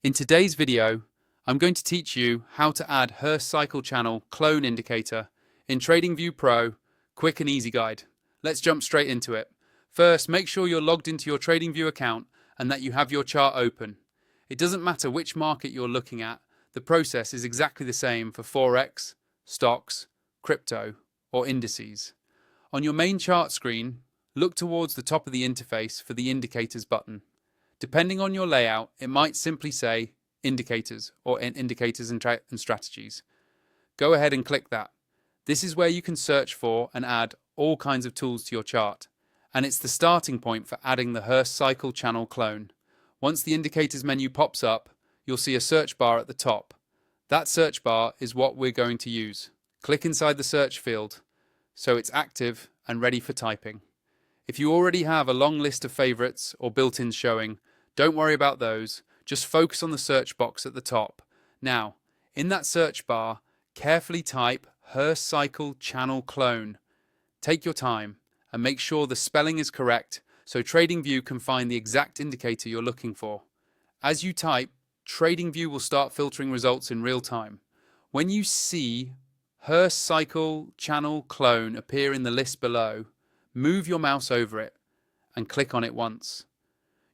In today's video, I'm going to teach you how to add Hurst Cycle Channel Clone indicator in TradingView Pro quick and easy guide. Let's jump straight into it. First, make sure you're logged into your TradingView account and that you have your chart open. It doesn't matter which market you're looking at, the process is exactly the same for Forex, stocks, crypto, or indices. On your main chart screen, look towards the top of the interface for the Indicators button. Depending on your layout, it might simply say Indicators or Indicators and Strategies. Go ahead and click that. This is where you can search for and add all kinds of tools to your chart. And it's the starting point for adding the Hurst Cycle Channel Clone. Once the Indicators menu pops up, you'll see a search bar at the top. That search bar is what we're going to use. Click inside the search field so it's active and ready for typing. If you already have a long list of favorites or built-ins showing, don't worry about those, just focus on the search box at the top. Now, in that search bar, carefully type Hurst Cycle Channel Clone. Take your time and make sure the spelling is correct so TradingView can find the exact indicator you're looking for. As you type, TradingView will start filtering results in real time. When you see Hurst Cycle Channel Clone appear in the list below, move your mouse over it and click on it once.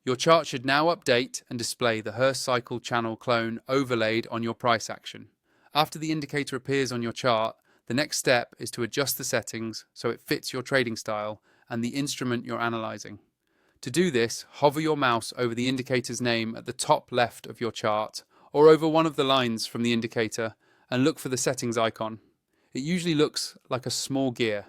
Your chart should now update and display the Hurst Cycle Channel Clone overlaid on your price action. After the indicator appears on your chart, the next step is to adjust the settings so it fits your trading style and the instrument you're analyzing. To do this, hover your mouse over the indicator's name at the top left of your chart or over one of the lines from the indicator and look for the settings icon. It usually looks like a small gear.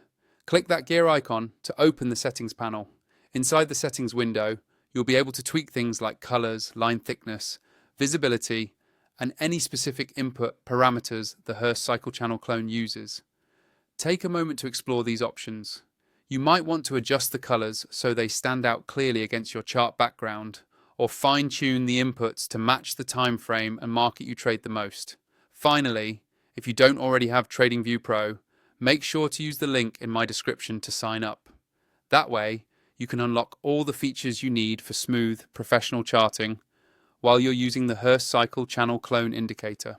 Click that gear icon to open the settings panel. Inside the settings window, you'll be able to tweak things like colors, line thickness, visibility, and any specific input parameters the Hurst Cycle Channel Clone uses. Take a moment to explore these options. You might want to adjust the colors so they stand out clearly against your chart background, or fine-tune the inputs to match the time frame and market you trade the most. Finally, if you don't already have TradingView Pro, make sure to use the link in my description to sign up. That way, you can unlock all the features you need for smooth, professional charting while you're using the Hurst Cycle Channel Clone indicator.